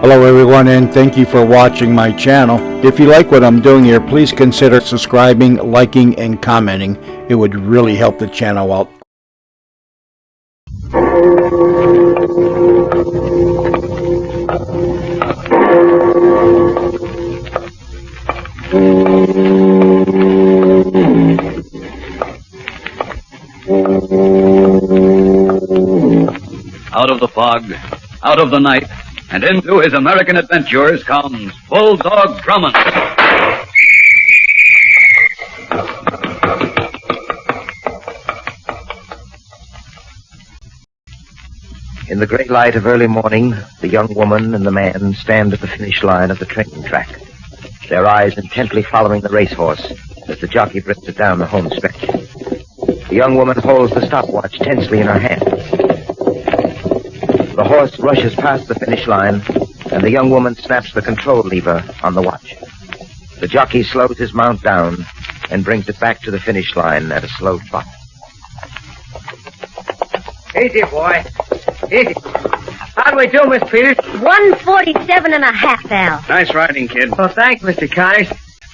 Hello everyone, and thank you for watching my channel. If you like what I'm doing here, please consider subscribing, liking, and commenting. It would really help the channel out. Out of the fog, out of the night, and into his American adventures comes Bulldog Drummond. In the great light of early morning, the young woman and the man stand at the finish line of the training track, their eyes intently following the racehorse as the jockey brings it down the home stretch. The young woman holds the stopwatch tensely in her hand. The horse rushes past the finish line, and the young woman snaps the control lever on the watch. The jockey slows his mount down and brings it back to the finish line at a slow trot. Easy, boy. Easy. How do we do, Miss Peters? 147 and a half, Al. Nice riding, kid. Well, thanks, Mr. Connors.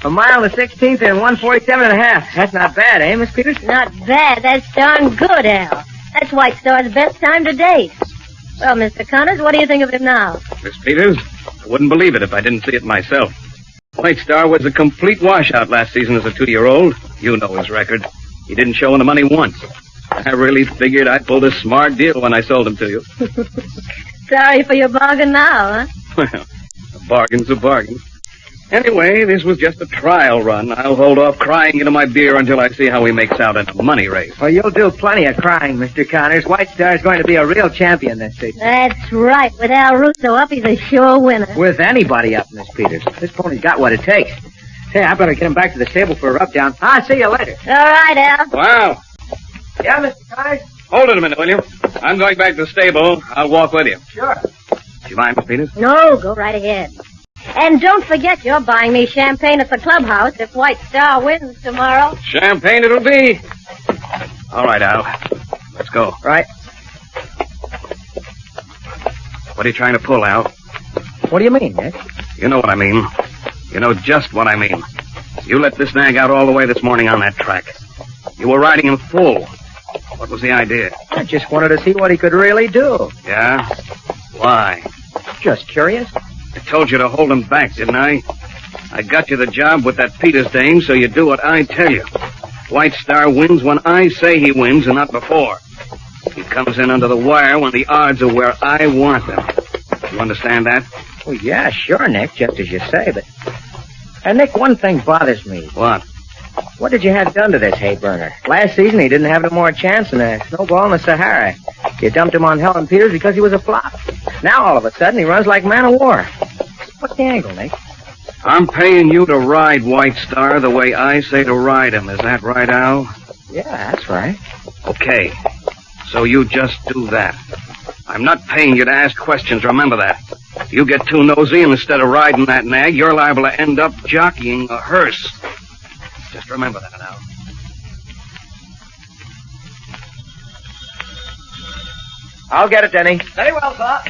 A mile to 16th and 147 and a half. That's not bad, eh, Miss Peters? Not bad. That's darn good, Al. That's White Star's best time to date. Well, Mr. Connors, what do you think of him now? Miss Peters, I wouldn't believe it if I didn't see it myself. White Star was a complete washout last season as a 2-year-old. You know his record. He didn't show any money once. I really figured I pulled a smart deal when I sold him to you. Sorry for your bargain now, huh? Well, a bargain's a bargain. Anyway, this was just a trial run. I'll hold off crying into my beer until I see how he makes out in a money race. Well, you'll do plenty of crying, Mr. Connors. White Star's going to be a real champion this season. That's right. With Al Russo up, he's a sure winner. With anybody up, Miss Peters. This pony's got what it takes. Hey, I better get him back to the stable for a rub-down. I'll see you later. All right, Al. Wow. Yeah, Mr. Connors? Hold it a minute, will you? I'm going back to the stable. I'll walk with you. Sure. Do you mind, Miss Peters? No, go right ahead. And don't forget you're buying me champagne at the clubhouse if White Star wins tomorrow. Champagne it'll be. All right, Al. Let's go. Right. What are you trying to pull, Al? What do you mean, Nick? You know what I mean. You know just what I mean. You let this nag out all the way this morning on that track. You were riding him full. What was the idea? I just wanted to see what he could really do. Yeah? Why? Just curious. I told you to hold him back, didn't I? I got you the job with that Peters dame, so you do what I tell you. White Star wins when I say he wins and not before. He comes in under the wire when the odds are where I want them. You understand that? Well, yeah, sure, Nick, just as you say, but... Nick, one thing bothers me. What? What did you have done to this hay burner? Last season, he didn't have no more chance than a snowball in the Sahara. You dumped him on Helen Peters because he was a flop. Now, all of a sudden, he runs like man of war. What's the angle, Nick? I'm paying you to ride White Star the way I say to ride him. Is that right, Al? Yeah, that's right. Okay. So you just do that. I'm not paying you to ask questions, remember that. If you get too nosy and instead of riding that nag, you're liable to end up jockeying a hearse. Just remember that, Al. I'll get it, Denny. Very well, sir.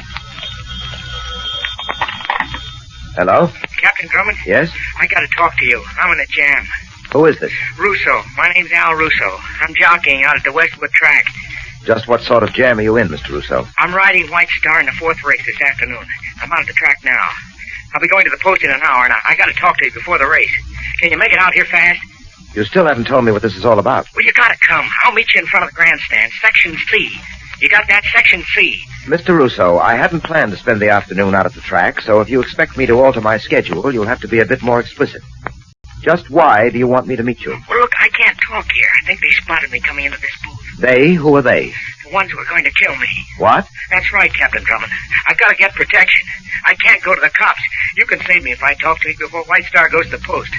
Hello? Captain Drummond? Yes? I gotta talk to you. I'm in a jam. Who is this? Russo. My name's Al Russo. I'm jockeying out at the Westwood track. Just what sort of jam are you in, Mr. Russo? I'm riding White Star in the 4th race this afternoon. I'm out at the track now. I'll be going to the post in an hour, and I gotta talk to you before the race. Can you make it out here fast? You still haven't told me what this is all about. Well, you gotta come. I'll meet you in front of the grandstand, Section C. You got that? Section C. Mr. Russo, I hadn't planned to spend the afternoon out at the track, so if you expect me to alter my schedule, you'll have to be a bit more explicit. Just why do you want me to meet you? Well, look, I can't talk here. I think they spotted me coming into this booth. They? Who are they? The ones who are going to kill me. What? That's right, Captain Drummond. I've got to get protection. I can't go to the cops. You can save me if I talk to you before White Star goes to the post.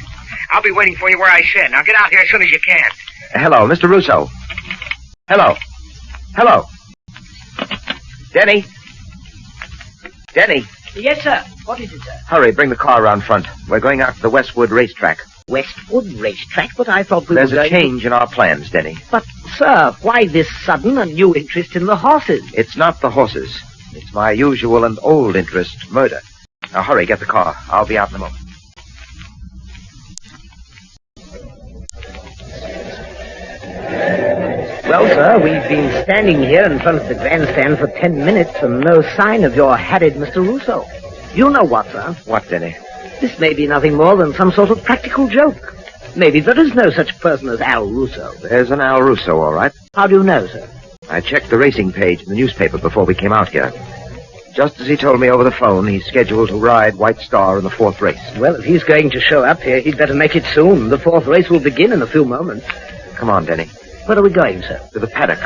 I'll be waiting for you where I said. Now get out here as soon as you can. Hello, Mr. Russo. Hello. Hello. Denny. Denny. Yes, sir. What is it, sir? Hurry, bring the car around front. We're going out to the Westwood racetrack. Westwood racetrack? But I thought we There's were a going change in our plans, Denny. But, sir, why this sudden and new interest in the horses? It's not the horses. It's my usual and old interest, murder. Now hurry, get the car. I'll be out in a moment. Well, sir, we've been standing here in front of the grandstand for 10 minutes and no sign of your harried Mr. Russo. You know what, sir? What, Denny? This may be nothing more than some sort of practical joke. Maybe there is no such person as Al Russo. There's an Al Russo, all right. How do you know, sir? I checked the racing page in the newspaper before we came out here. Just as he told me over the phone, he's scheduled to ride White Star in the 4th race. Well, if he's going to show up here, he'd better make it soon. The 4th race will begin in a few moments. Come on, Denny. Where are we going, sir? To the paddock.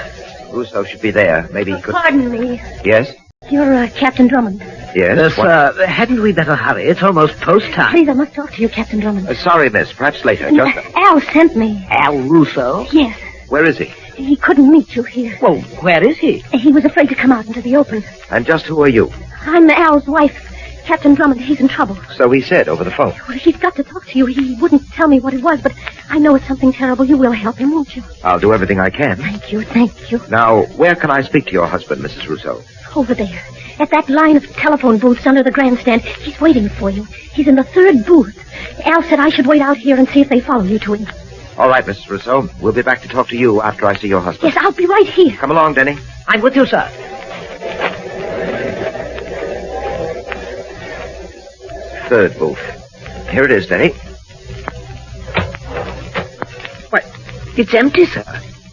Russo should be there. Maybe he could... Pardon me. Yes? You're Captain Drummond. Yes? Sir, hadn't we better hurry? It's almost post time. Please, I must talk to you, Captain Drummond. Sorry, miss. Perhaps later. Al sent me. Al Russo? Yes. Where is he? He couldn't meet you here. Well, where is he? He was afraid to come out into the open. And just who are you? I'm Al's wife, Captain Drummond. He's in trouble. So he said over the phone. Well, he's got to talk to you. He wouldn't tell me what it was, but I know it's something terrible. You will help him, won't you? I'll do everything I can. Thank you, thank you. Now, where can I speak to your husband, Mrs. Russo? Over there, at that line of telephone booths under the grandstand. He's waiting for you. He's in the 3rd booth. Al said I should wait out here and see if they follow you to him. All right, Mrs. Russo. We'll be back to talk to you after I see your husband. Yes, I'll be right here. Come along, Denny. I'm with you, sir. 3rd booth. Here it is, Denny. What? It's empty, sir.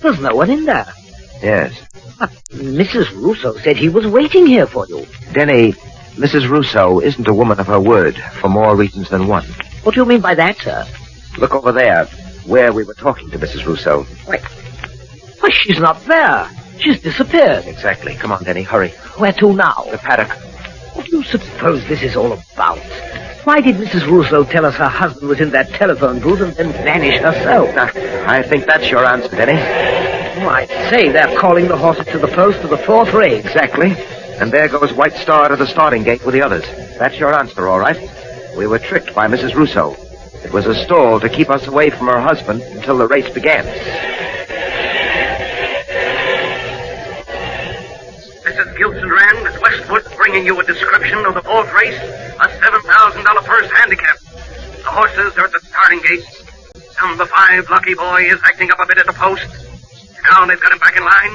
There's no one in there. Yes. Mrs. Russo said he was waiting here for you. Denny, Mrs. Russo isn't a woman of her word for more reasons than one. What do you mean by that, sir? Look over there, where we were talking to Mrs. Russo. Why, she's not there. She's disappeared. Exactly. Come on, Denny, hurry. Where to now? The paddock. What do you suppose this is all about? Why did Mrs. Russo tell us her husband was in that telephone booth and then vanish herself? I think that's your answer, Denny. Oh, I say, they're calling the horses to the post for the 4th race. Exactly. And there goes White Star to the starting gate with the others. That's your answer, all right. We were tricked by Mrs. Russo. It was a stall to keep us away from her husband until the race began. Mrs. Gilson Rand, Miss Westwood, bringing you a description of the 4th race, a $7,000 purse handicap. The horses are at the starting gates. Number 5, Lucky Boy, is acting up a bit at the post. Now they've got him back in line.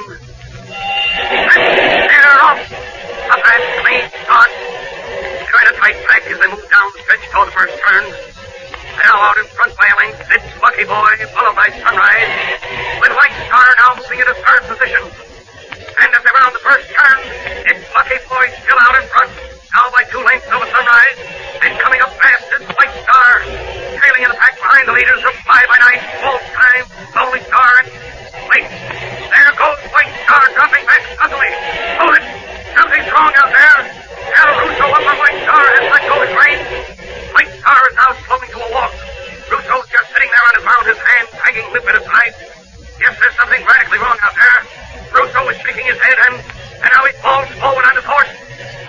And they're off. A fast, clean start. They're in a tight track as they move down the stretch toward the first turn. Now out in front by a length, it's Lucky Boy, followed by Sunrise, with White Star now moving into 3rd position. And as they round the first turn, it's Lucky Boy still out in front, now by 2 lengths over Sunrise, and coming up fast is White Star, trailing in the pack behind the leaders of Fly by Night, Full Time, Lonely Star, and wait, there goes White Star dropping back suddenly. Hold it, something's wrong out there. Al Russo up on White Star has let go his rein. White Star is now slowing to a walk. Russo's just sitting there on his mount, his hand hanging limp at his side. Yes, there's something radically wrong out there. Russo is shaking his head, and now he falls forward on his horse.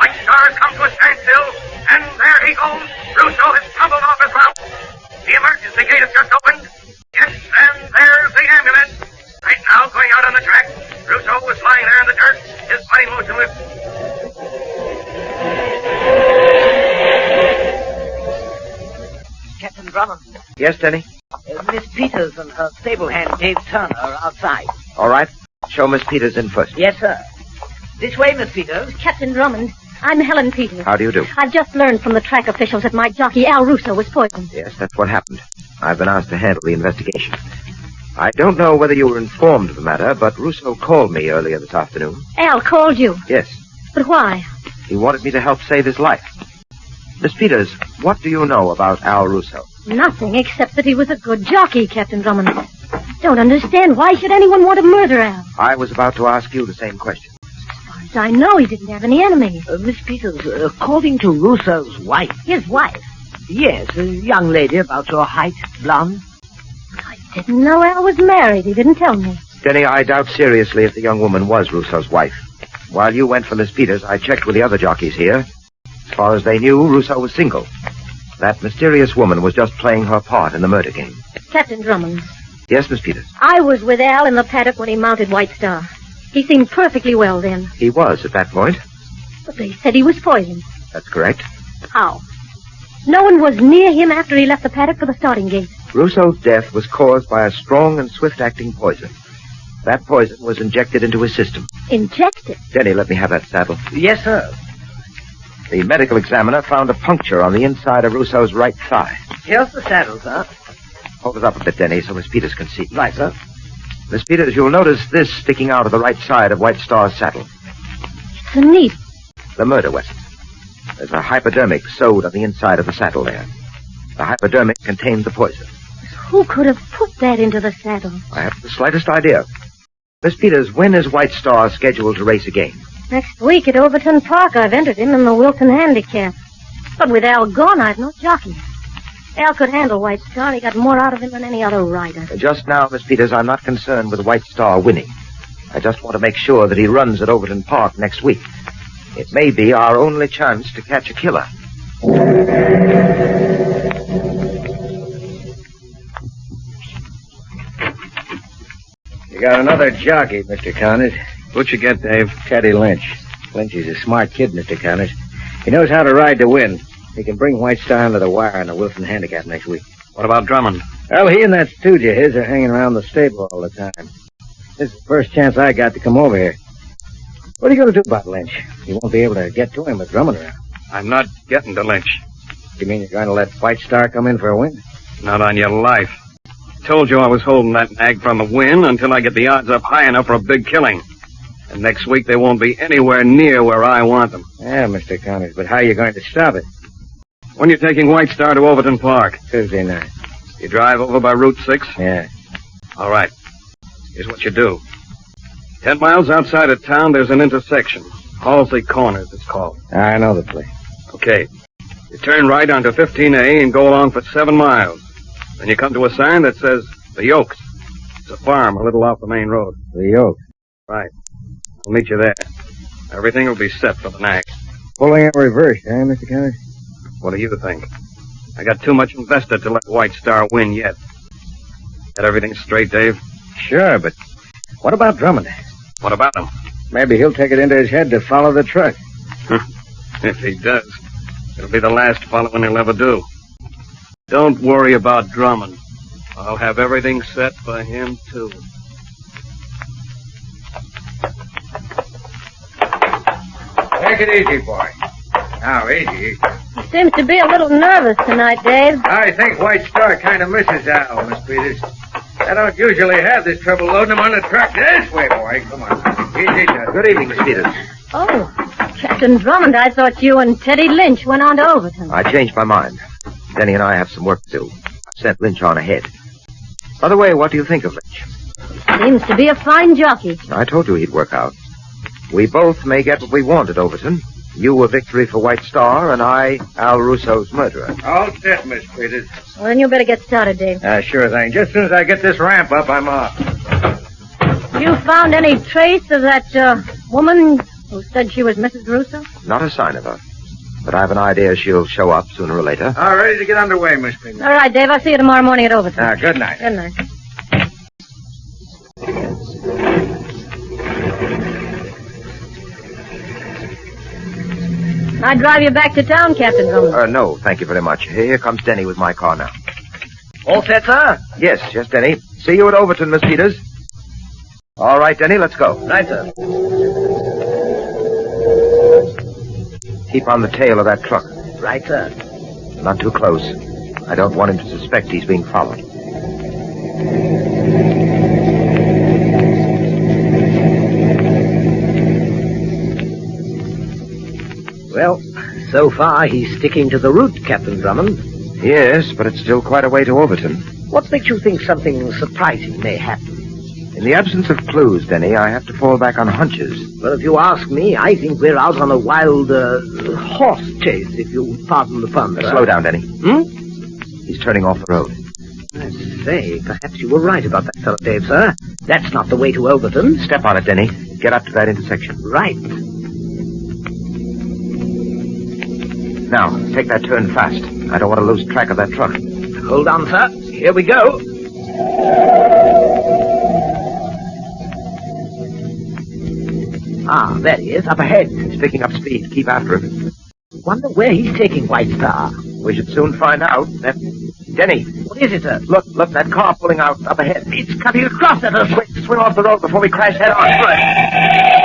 White Star has come to a standstill, and there he goes. Russo has tumbled off his mount. The emergency gate has just opened. Yes, and there's the ambulance. Right now, going out on the track. Russo was lying there in the dirt, his body motionless. Captain Drummond. Yes, Denny? Miss Peters and her stable hand, Dave Turner, are outside. All right. Show Miss Peters in first. Yes, sir. This way, Miss Peters. Captain Drummond, I'm Helen Peters. How do you do? I've just learned from the track officials that my jockey, Al Russo, was poisoned. Yes, that's what happened. I've been asked to handle the investigation. I don't know whether you were informed of the matter, but Russo called me earlier this afternoon. Al called you? Yes. But why? He wanted me to help save his life. Miss Peters, what do you know about Al Russo? Nothing, except that he was a good jockey, Captain Drummond. Don't understand. Why should anyone want to murder Al? I was about to ask you the same question. As far as I know, he didn't have any enemies. Miss Peters, according to Russo's wife. His wife? Yes, a young lady about your height, blonde. I didn't know Al was married. He didn't tell me. Denny, I doubt seriously if the young woman was Russo's wife. While you went for Miss Peters, I checked with the other jockeys here. As far as they knew, Russo was single. That mysterious woman was just playing her part in the murder game. Captain Drummond. Yes, Miss Peters? I was with Al in the paddock when he mounted White Star. He seemed perfectly well then. He was at that point. But they said he was poisoned. That's correct. How? No one was near him after he left the paddock for the starting gate. Russo's death was caused by a strong and swift-acting poison. That poison was injected into his system. Injected? Denny, let me have that saddle. Yes, sir. The medical examiner found a puncture on the inside of Russo's right thigh. Here's the saddle, sir. Hold it up a bit, Denny, so Miss Peters can see. Right, sir. Miss Peters, you'll notice this sticking out of the right side of White Star's saddle. It's a needle. The murder weapon. There's a hypodermic sewed on the inside of the saddle there. The hypodermic contains the poison. Who could have put that into the saddle? I haven't the slightest idea. Miss Peters, when is White Star scheduled to race again? Next week at Overton Park, I've entered him in the Wilson Handicap. But with Al gone, I've no jockey. Al could handle White Star. He got more out of him than any other rider. Just now, Miss Peters, I'm not concerned with White Star winning. I just want to make sure that he runs at Overton Park next week. It may be our only chance to catch a killer. You got another jockey, Mr. Connors. What'd you get, Dave? Teddy Lynch. Lynch is a smart kid, Mr. Connors. He knows how to ride to win. He can bring White Star under the wire in the Wilson Handicap next week. What about Drummond? Well, he and that stooge of his are hanging around the stable all the time. This is the first chance I got to come over here. What are you going to do about Lynch? You won't be able to get to him with Drummond around. I'm not getting to Lynch. You mean you're going to let White Star come in for a win? Not on your life. Told you I was holding that nag from a win until I get the odds up high enough for a big killing. And next week they won't be anywhere near where I want them. Yeah, Mr. Connors, but how are you going to stop it? When you taking White Star to Overton Park? Tuesday night. You drive over by Route 6? Yeah. All right. Here's what you do. 10 miles outside of town, there's an intersection. Halsey Corners, it's called. I know the place. Okay. You turn right onto 15A and go along for 7 miles. Then you come to a sign that says The Oaks. It's a farm a little off the main road. The Oaks. Right. I'll meet you there. Everything will be set for the nag. Pulling it reversed, eh, Mr. Connors? What do you think? I got too much invested to let White Star win yet. Got everything straight, Dave? Sure, but what about Drummond? What about him? Maybe he'll take it into his head to follow the truck. If he does, it'll be the last following he'll ever do. Don't worry about Drummond. I'll have everything set for him, too. Take it easy, boy. Now, easy. He seems to be a little nervous tonight, Dave. I think White Star kind of misses Al, Miss Peters. I don't usually have this trouble loading him on the truck this way, boy. Come on. Easy, now. Good evening, Miss Peters. Oh, Captain Drummond, I thought you and Teddy Lynch went on to Overton. I changed my mind. Denny and I have some work to do. I've sent Lynch on ahead. By the way, what do you think of Lynch? Seems to be a fine jockey. I told you he'd work out. We both may get what we want at Overton. You a victory for White Star, and I, Al Russo's murderer. All set, Miss Peters. Well, then you better get started, Dave. Sure thing. Just as soon as I get this ramp up, I'm off. You found any trace of that woman who said she was Mrs. Russo? Not a sign of her. But I have an idea she'll show up sooner or later. All ready to get underway, Miss Peters. All right, Dave. I'll see you tomorrow morning at Overton. Good night. Good night. I drive you back to town, Captain Drummond. No, thank you very much. Here comes Denny with my car now. All set, sir? Yes, Denny. See you at Overton, Miss Peters. All right, Denny, let's go. Right, sir. Keep on the tail of that truck. Right, sir. Not too close. I don't want him to suspect he's being followed. Well, so far he's sticking to the route, Captain Drummond. Yes, but it's still quite a way to Overton. What makes you think something surprising may happen? In the absence of clues, Denny, I have to fall back on hunches. Well, if you ask me, I think we're out on a wild horse chase, if you pardon the pun. Slow down, Denny. He's turning off the road. I say, perhaps you were right about that fellow, Dave, sir. That's not the way to Overton. Step on it, Denny. Get up to that intersection. Right. Now, take that turn fast. I don't want to lose track of that truck. Hold on, sir. Here we go. Ah, there he is, up ahead. He's picking up speed. Keep after him. Wonder where he's taking White Star. We should soon find out. Denny, What is it, sir? look, that car pulling out up ahead. It's coming across at us. Swing off the road before we crash head on.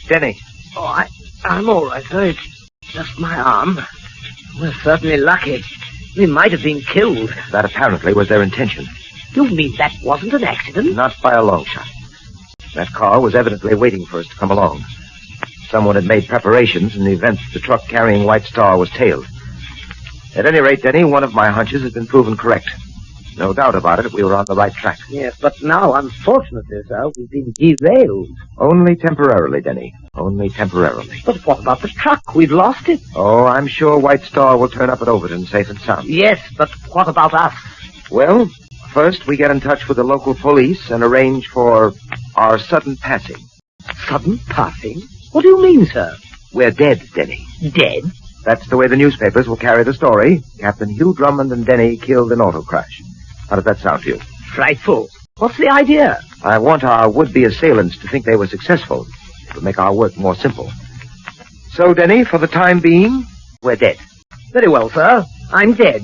Denny. Oh, I'm all right, sir. It's just my arm. We're certainly lucky. We might have been killed. That apparently was their intention. You mean that wasn't an accident? Not by a long shot. That car was evidently waiting for us to come along. Someone had made preparations in the event the truck carrying White Star was tailed. At any rate, Denny, one of my hunches has been proven correct. No doubt about it, we were on the right track. Yes, but now, unfortunately, sir, we've been derailed. Only temporarily, Denny. Only temporarily. But what about the truck? We've lost it. Oh, I'm sure White Star will turn up at Overton safe and sound. Yes, but what about us? Well, first we get in touch with the local police and arrange for our sudden passing. Sudden passing? What do you mean, sir? We're dead, Denny. Dead? That's the way the newspapers will carry the story. Captain Hugh Drummond and Denny killed in auto crash. How does that sound to you? Frightful. What's the idea? I want our would-be assailants to think they were successful. It would make our work more simple. So, Denny, for the time being, we're dead. Very well, sir. I'm dead.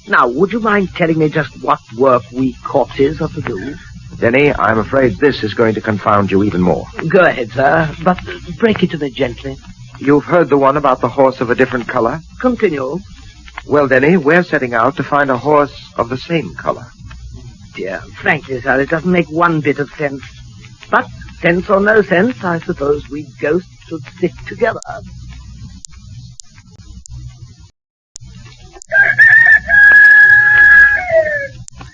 Now, would you mind telling me just what work we corpses are to do? Denny, I'm afraid this is going to confound you even more. Go ahead, sir, but break it to me gently. You've heard the one about the horse of a different color? Continue. Well, Denny, we're setting out to find a horse of the same color. Dear, frankly, sir, it doesn't make one bit of sense. But, sense or no sense, I suppose we ghosts should stick together.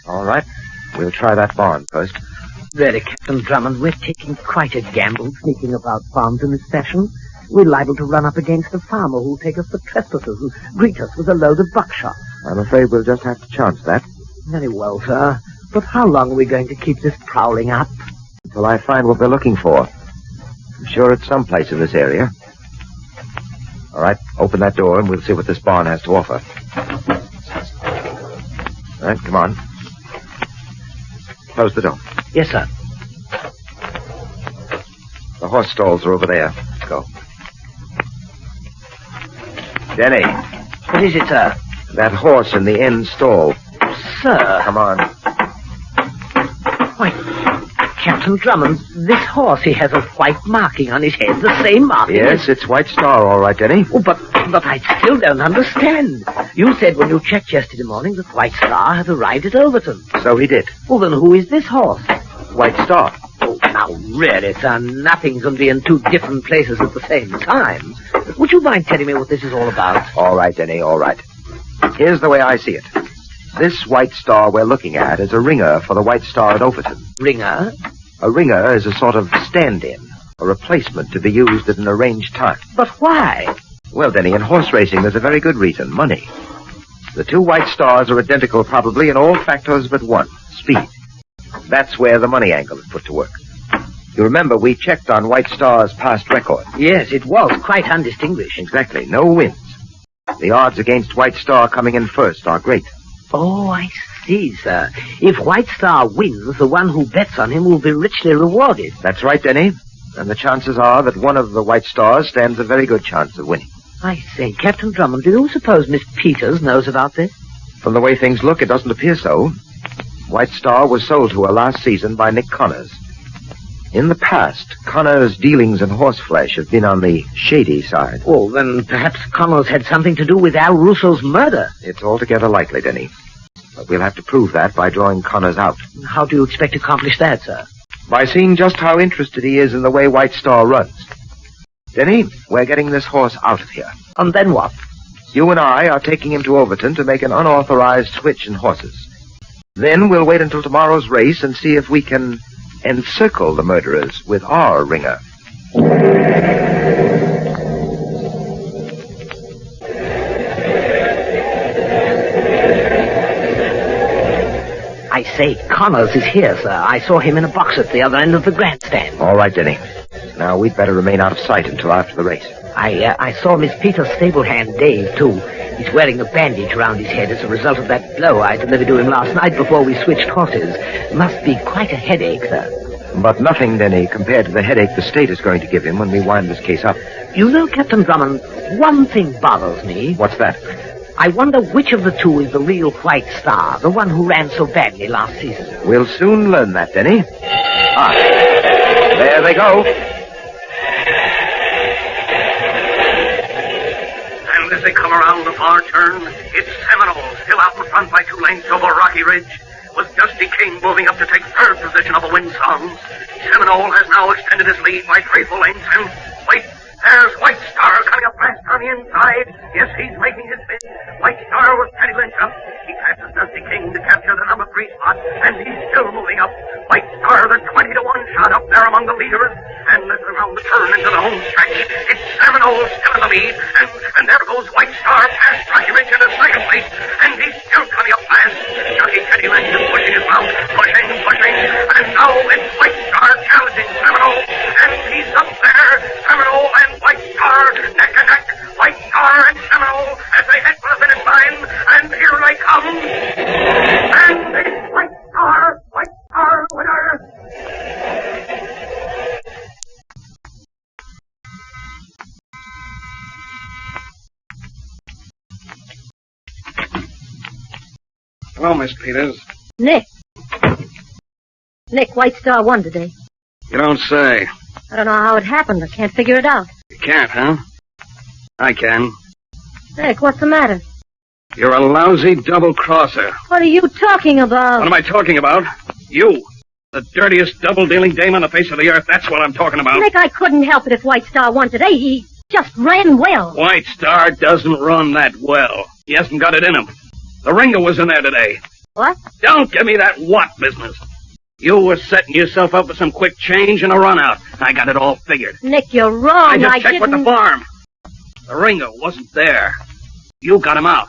All right. We'll try that barn first. Really, Captain Drummond, we're taking quite a gamble sneaking about farms in this fashion. We're liable to run up against a farmer who'll take us for trespassers and greet us with a load of buckshot. I'm afraid we'll just have to chance that. Very well, sir. But how long are we going to keep this prowling up? Until I find what we're looking for. I'm sure it's someplace in this area. All right, open that door and we'll see what this barn has to offer. All right, come on. Close the door. Yes, sir. The horse stalls are over there. Let's go. Denny, What is it, sir? that horse in the end stall. Sir. Come on. Why, Captain Drummond, this horse, he has a white marking on his head, the same marking Yes, it's White Star, all right, Denny. Oh, but I still don't understand. You said when you checked yesterday morning that White Star had arrived at Overton. So he did. Well, then who is this horse? White Star. Oh, now, really, sir, nothing can be in two different places at the same time. Would you mind telling me what this is all about? All right, Denny, all right. Here's the way I see it. This White Star we're looking at is a ringer for the White Star at Overton. Ringer? A ringer is a sort of stand-in, a replacement to be used at an arranged time. But why? Well, Denny, in horse racing, there's a very good reason, money. The two White Stars are identical probably in all factors but one, speed. That's where the money angle is put to work. You remember we checked on White Star's past record. Yes, it was quite undistinguished. Exactly, no wins. The odds against White Star coming in first are great. Oh, I see, sir. If White Star wins, the one who bets on him will be richly rewarded. That's right, Denny. And the chances are that one of the White Stars stands a very good chance of winning. I say, Captain Drummond, do you suppose Miss Peters knows about this? From the way things look, it doesn't appear so. White Star was sold to her last season by Nick Connors. In the past, Connors' dealings in horseflesh have been on the shady side. Oh, then perhaps Connors had something to do with Al Russo's murder. It's altogether likely, Denny. But we'll have to prove that by drawing Connors out. How do you expect to accomplish that, sir? By seeing just how interested he is in the way White Star runs. Denny, we're getting this horse out of here. And then what? You and I are taking him to Overton to make an unauthorized switch in horses. Then we'll wait until tomorrow's race and see if we can encircle the murderers with our ringer. I say, Connors is here, sir. I saw him in a box at the other end of the grandstand. All right, Denny. Now, we'd better remain out of sight until after the race. I saw Miss Peters' stable hand, Dave, too. He's wearing a bandage around his head as a result of that blow I delivered to him last night before we switched horses. Must be quite a headache, sir. But nothing, Denny, compared to the headache the state is going to give him when we wind this case up. You know, Captain Drummond, one thing bothers me. What's that? I wonder which of the two is the real White Star, the one who ran so badly last season. We'll soon learn that, Denny. Ah, there they go. And as they come around the far turn, it's Seminole, still out in front by 2 lengths over Rocky Ridge, with Dusty King moving up to take third position of the wind songs. Seminole has now extended his lead by 3 full lengths, and wait, there's White Star coming up fast on the inside. Yes, he's making his bid. White Star with Teddy Lynch up. He passes Dusty King to capture the number 3 spot, and he's still moving up. White Star, the 20-to-1 shot up there among the leaders. And as around the turn into the home stretch, it's Seminole still in the lead, and there goes White Star past Rocky Ridge into second place, and he's still coming up fast. Jockey Teddy Lynch is pushing his mount, pushing, and now it's White Star challenging Seminole, and he's up there. Seminole and White Star, neck and neck. White Star and Seminole as they head for the finish line, and here they come. And it's White Star winner. Hello, Miss Peters. Nick, White Star won today. You don't say. I don't know how it happened. I can't figure it out. You can't, huh? I can. Nick, what's the matter? You're a lousy double-crosser. What are you talking about? What am I talking about? You. The dirtiest double-dealing dame on the face of the earth. That's what I'm talking about. Nick, I couldn't help it if White Star won today. He just ran well. White Star doesn't run that well. He hasn't got it in him. The ringer was in there today. What? Don't give me that what business. You were setting yourself up for some quick change and a run-out. I got it all figured. Nick, you're wrong. I just checked didn't... with the farm. The ringer wasn't there. You got him out.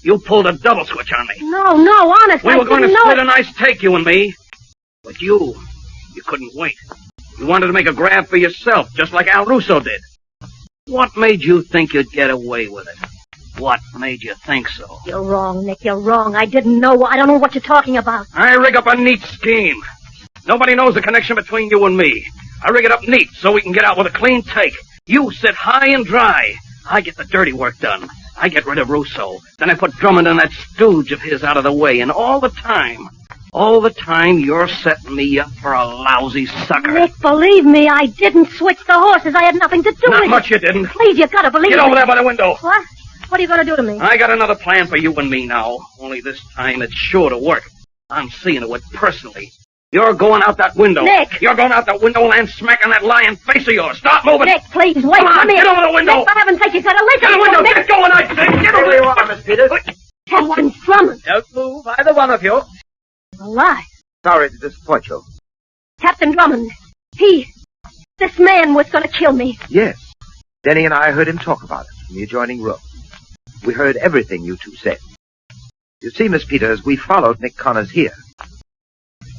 You pulled a double switch on me. No, honestly, We were going to know split it. a nice take, you and me. But you couldn't wait. You wanted to make a grab for yourself, just like Al Russo did. What made you think you'd get away with it? What made you think so? You're wrong, Nick, you're wrong. I didn't know. I don't know what you're talking about. I rig up a neat scheme. Nobody knows the connection between you and me. I rig it up neat so we can get out with a clean take. You sit high and dry. I get the dirty work done. I get rid of Russo. Then I put Drummond and that stooge of his out of the way. And all the time you're setting me up for a lousy sucker. Nick, believe me, I didn't switch the horses. I had nothing to do with it. Not much you didn't. Please, you've got to believe me. Get over there by the window. What? What are you going to do to me? I got another plan for you and me now. Only this time it's sure to work. I'm seeing it personally. You're going out that window. Nick! You're going out that window and land smack on that lying face of yours. Stop moving. Nick, please, wait. Come on, Come here. get over the window. Nick, for heaven's sake, you got to listen. Get the window. Nick. Get going, I say. Get over there. Miss Peters. Captain Drummond. Don't move, either one of you. Alive. Sorry to disappoint you. Captain Drummond. This man was going to kill me. Yes. Denny and I heard him talk about it in the adjoining room. We heard everything you two said. You see, Miss Peters, we followed Nick Connors here.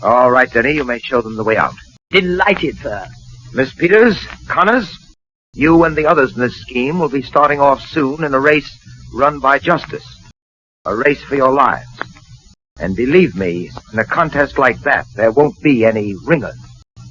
All right, Denny, you may show them the way out. Delighted, sir. Miss Peters, Connors, you and the others in this scheme will be starting off soon in a race run by justice. A race for your lives. And believe me, in a contest like that, there won't be any ringers.